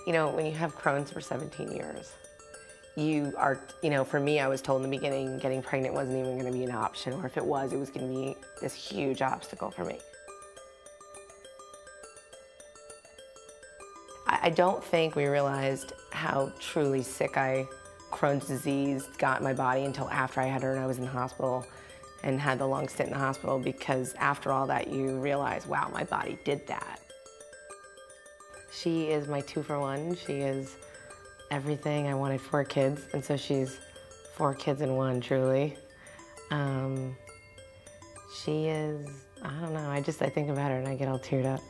You know, when you have Crohn's for 17 years, you are, you know, for me, I was told in the beginning getting pregnant wasn't even going to be an option, or if it was going to be this huge obstacle for me. I don't think we realized how truly sick Crohn's disease got in my body until after I had her and I was in the hospital and had the long stint in the hospital, because after all that you realize, wow, my body did that. She is my 2-for-1. She is everything. I wanted 4 kids, and so she's 4 kids in one, truly. She is, I don't know, I think about her and I get all teared up.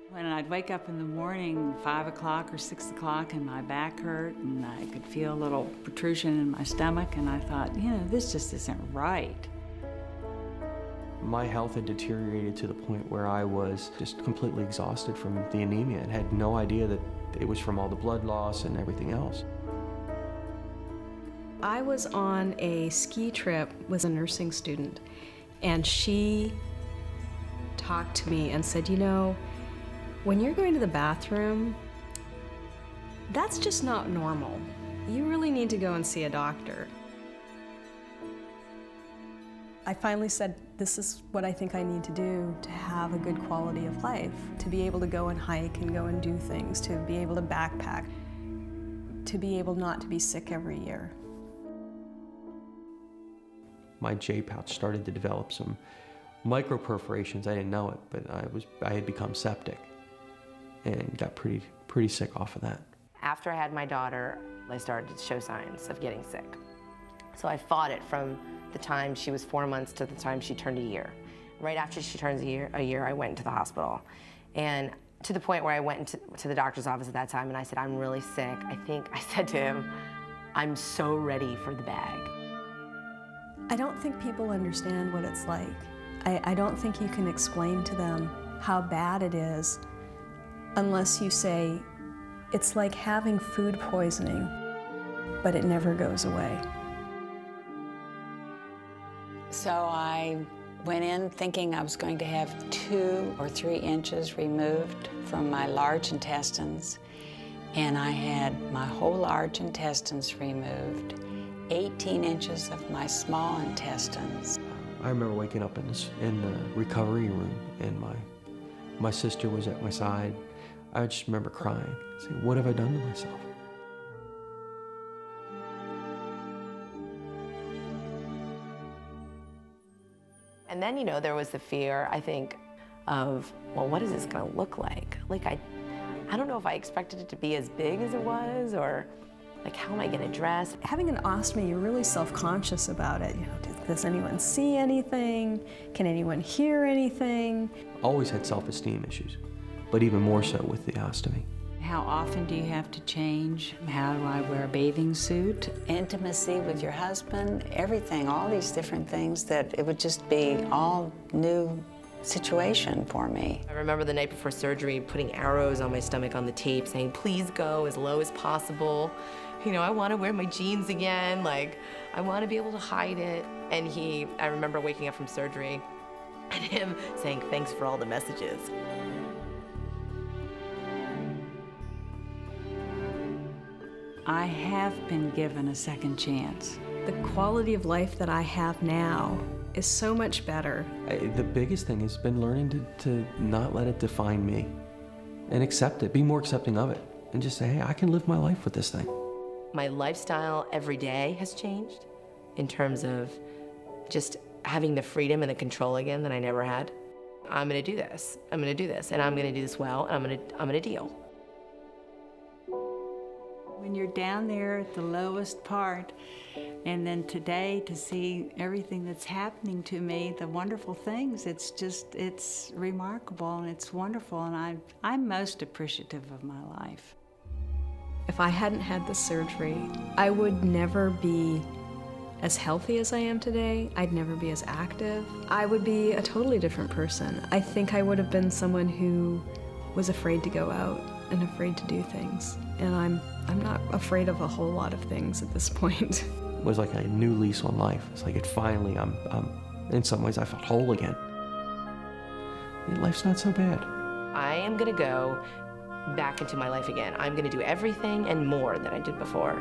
When I'd wake up in the morning, 5 o'clock or 6 o'clock, and my back hurt, and I could feel a little protrusion in my stomach, and I thought, you know, this just isn't right. My health had deteriorated to the point where I was just completely exhausted from the anemia and had no idea that it was from all the blood loss and everything else. I was on a ski trip with a nursing student, and she talked to me and said, you know, when you're going to the bathroom, that's just not normal. You really need to go and see a doctor. I finally said, this is what I think I need to do to have a good quality of life, to be able to go and hike and go and do things, to be able to backpack, to be able not to be sick every year. My J-pouch started to develop some microperforations. I didn't know it, but I had become septic and got pretty sick off of that. After I had my daughter, I started to show signs of getting sick. So I fought it from the time she was 4 months to the time she turned a year. Right after she turns a year, I went into the hospital. And to the point where I went to the doctor's office at that time and I said, I'm really sick. I think I said to him, I'm so ready for the bag. I don't think people understand what it's like. I don't think you can explain to them how bad it is unless you say, it's like having food poisoning, but it never goes away. So I went in thinking I was going to have 2 or 3 inches removed from my large intestines, and I had my whole large intestines removed, 18 inches of my small intestines. I remember waking up in the recovery room, and my sister was at my side. I just remember crying, saying, what have I done to myself? And then, you know, there was the fear, I think, of, well, what is this going to look like? Like, I don't know if I expected it to be as big as it was, or like, how am I going to dress? Having an ostomy, you're really self-conscious about it. You know, does anyone see anything? Can anyone hear anything? Always had self-esteem issues, but even more so with the ostomy. How often do you have to change? How do I wear a bathing suit? Intimacy with your husband, everything, all these different things that it would just be all new situation for me. I remember the night before surgery putting arrows on my stomach on the tape saying, please go as low as possible. You know, I want to wear my jeans again. Like, I want to be able to hide it. And I remember waking up from surgery and him saying, thanks for all the messages. I have been given a second chance. The quality of life that I have now is so much better. The biggest thing has been learning to not let it define me and accept it, be more accepting of it, and just say, hey, I can live my life with this thing. My lifestyle every day has changed in terms of just having the freedom and the control again that I never had. I'm gonna do this, I'm gonna do this, and I'm gonna do this well, and I'm gonna deal. When you're down there at the lowest part, and then today to see everything that's happening to me, the wonderful things, it's remarkable and it's wonderful, and I'm most appreciative of my life. If I hadn't had the surgery, I would never be as healthy as I am today. I'd never be as active. I would be a totally different person. I think I would have been someone who was afraid to go out and afraid to do things. And I'm not afraid of a whole lot of things at this point. was like a new lease on life. It's like finally, in some ways I felt whole again. Life's not so bad. I am gonna go back into my life again. I'm gonna do everything and more than I did before.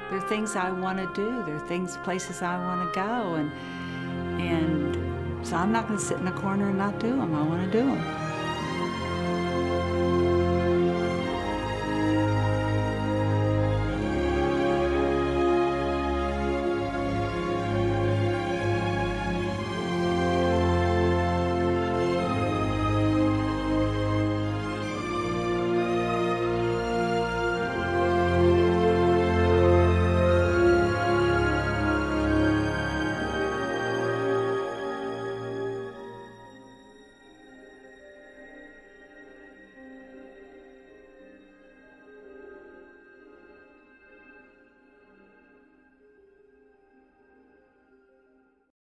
There are things I want to do. There are places I want to go, and so I'm not going to sit in a corner and not do them. I want to do them.